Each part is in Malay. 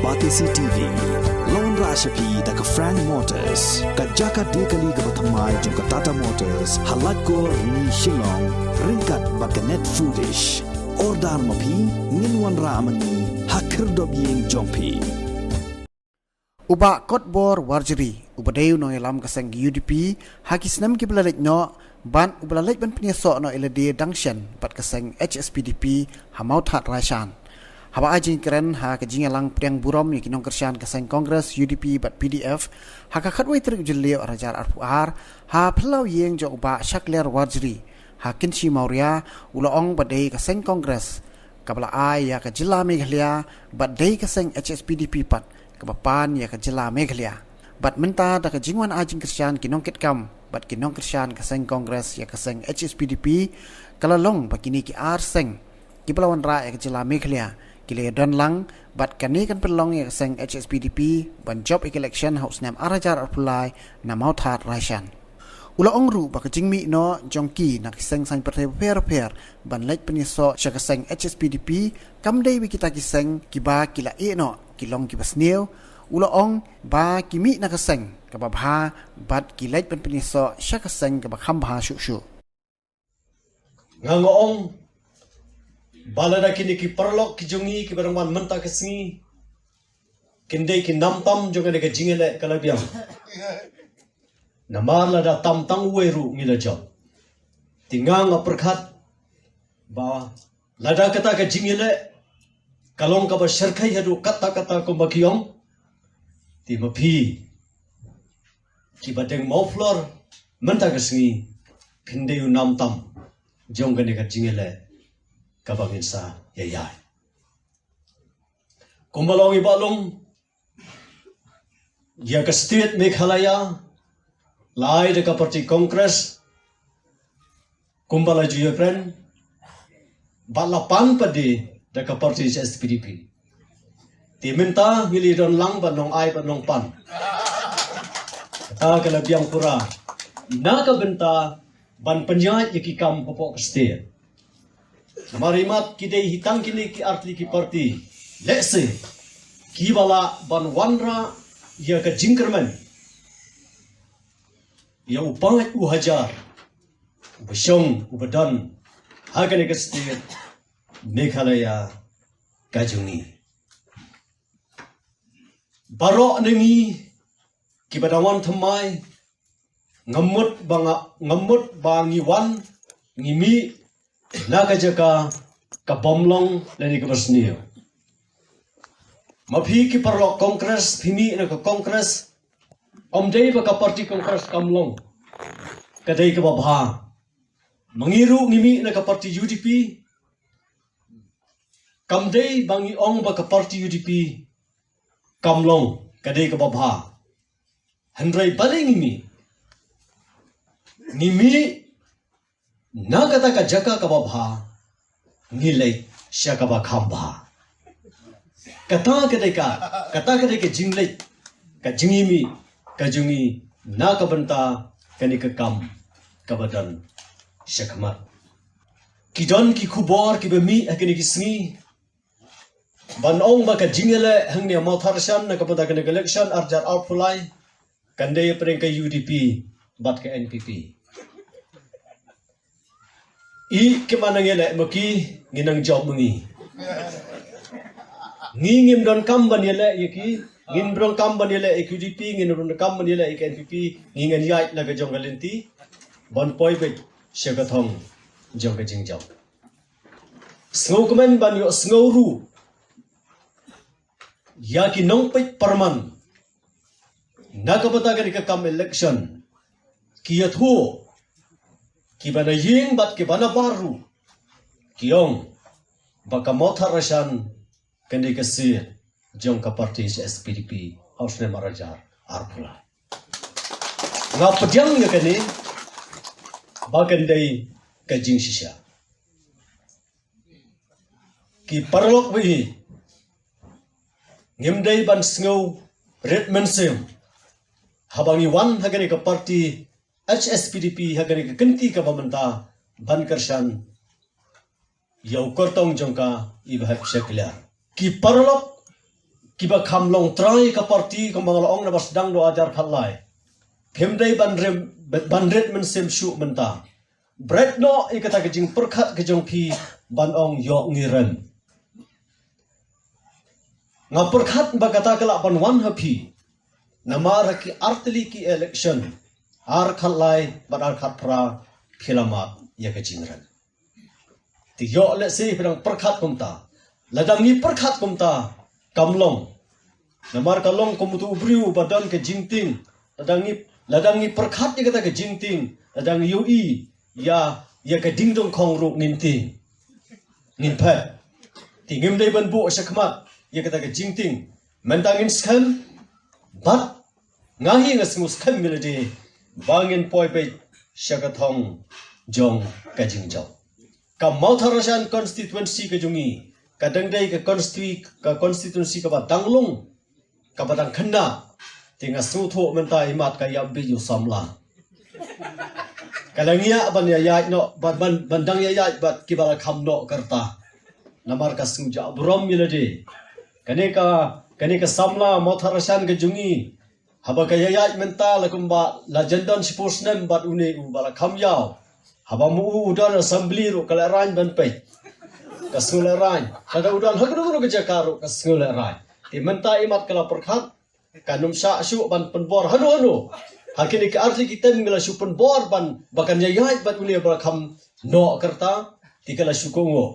Batisi TV, Lone Rashapi da ka Frank Motors, ka Jaka Dekali ka Batamai jong ka Tata Motors, halat ko ni Shillong, ringkat ba ka Net Foodish, Ordar Mapi, Ninwan Ramani, Hakir Dobiyeng Jongpi. Uba Kotbor Warjeri, Ubadeu no ilam kasang UDP, Hakis nam kiblalit no, ban ublalit ban pinyasok no ilade dangshan, pat kasang HSPDP, Hamaut Hat Rashan. Haba ajing keren ha kajingalang priang burom ni kinong kersian kasang Kongres UDP bat PDF, ha kakatway terik jelio rajar arpuar, ha pelau yeng jo uba Shakler Warjeri, ha kinsi Maurya, ulaong badai kasang Kongres, kabla ay ya kajila Meghalaya, badai kasang HSPDP pat, kapapan ya kajila Meghalaya. Bat menta da kajingwan ajing kersian kinong kitkam, bat kinong kersian kasang Kongres ya kasang HSPDP, kalalong bakini ki arseng, kipalawan ra ya kajila Meghalaya, kile don lang, bat kani kan pelong ya kasang HSPDP, ban job election haus nam arajar arpulai na Maut Hat Rashan. Ula ongru ba kajingmi no jongki na kiseng san per ban lek penyeso sya kasang HSPDP, kamdai bi kita kiseng kiba kila e no, kilong kibasneu, ula ong ba kimi na kaseng kababha bat kilait ban penyeso sya kaseng kabakhamha syuk-syuk. Ngangoong balada kini ki perlok ki jungi ki barangwan menta kesengi kinde ki namtam jonga de jingele kalabiam namar lada tam tang weru ngila job tingang aperkhat ba lada kata ke jingele kalong ka ba sharkhai hadu kata ko makiom ti mapi ki badeng moflor menta kesengi kinde yu namtam jonga de jingele kabangin sa yayay. Kumbalong ibalong ya ka state Meghalaya lai de ka parti Kongres kumbala ju yepren balapan padi de ka parti SPDP. Ti minta ngili don lang banong ai banong pan. Ta kala biang pura na ka benta ban penyat yakikam popok state. Marimat kidei hitang kini ki artli ki parti lese kibala ban wanra ya ka jingkerman ya upangat hajar ubsyong ubadan hagane ka state Meghalaya kajungi barok nengi kibadawan thamai ngamut bangi wan ngimi naga jaka ka bomlong lani ka basniyo maphi ki parlok Kongres phimi na ka Kongres omdei ba ka parti Kongres kamlong kadai ka babha mangiru ngimi na ka parti UDP kamdei bangi ong ba ka parti UDP kamlong kadai ka babha handrai bale ngimi Nagata ka jaka ka babha ngilay siya ka ba khamba kata ka jinglay ka jingimi ka jungi na ka banta kani ka kam kabadan siya kamat kidon ki kubor ki bami akini ki sngi banong ba ka jingele hangni Maut Hat Rashan na ka banta kani election arjar outfly kandai preng ka UDP bat ka NPP I kemana ngele maki nginang job mengi ngim don kam banile yaki ngin bron kam banile UDP ngin bron kam banile NPP ngingan yai laga jong galenti bon poi be shagathong jong jing job snow komen ban yo snow ru yaki nong pe parman nakapata ka kam election kiyathu kibana ying bat kibana baru kiong baka Maut Hat Rashan kandi kasi jong ka parti SPDP hausne marajar arpula nga padyang nga kani bagandai ka jing shisha ki parlok wi ngimdai ban snow red mensem habangi wan hagani ka parti HSPDP hagani ka kanti ka pamanta ban kershan yau kortong jongka ibahap syakla ki parlok kiba kamlong trai ka parti ko mangalong na basdang do ajar khalai phemdai banret men sem shu menta bread no ikata ke jing perkhat ke jong phi ban ong yo ngiren nga perkhat ba kata kala ban wan happy namara ki artli ki election ar khalai badar khat pra philama ya ke jingran ti yo le se pedang perkhat kumta ladang ni perkhat kumta kamlong namar kalong komutu ubriu badan ke jingting ladang ni perkhat ni kata ke jingting ladang ui ya ke dingdong khong ru ninting nin phat ti ngim dei ban bu sakmat ya kata ke jingting mentangin skam bat ngahi ngasmus kham milade bangin poi pe shakathong jong ka jingjau ka mautharashan constituency ka jungi ka dangdai ka constituency ka badanglung ka badang khanda tinga su tho menta imat ka yabbi yu samla kalangia ban ya no bandang ya bat kibala khamno karta namar ka suja brom milade kaneka samla mautharashan ka jungi haba ka ya menta lakumba la jandan sipusnem bat une u bala khamyao haba mu udan assembly ro kala ran ban pe kasula ran kada udan hagru ke jakaro kasula ran ti menta imat kala perkhat kanum sha shu ban penbor hanu hakini ke arti kita mila shu penbor ban bakan ya bat une bala kham no karta ti kala shu kongo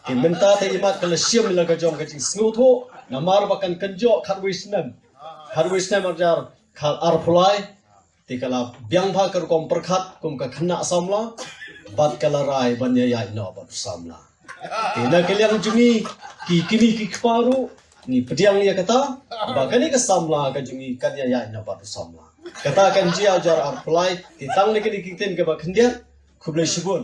ti menta te imat kala siam mila ka jong ka jing sngu tho namar bakan kanjo kharwisnem ajar khal arpulai ti kala biang pha kar kom perkhat kum ka khna samla bat kala rai ban ya no bat samla ti na kaliang jungi ki kini ki kparu ni pediang ya kata bakani ka samla ka jungi kan ya no bat samla kata kan ji ajar arpulai ti tang ni kini kiten ka bakhendian khublai shibun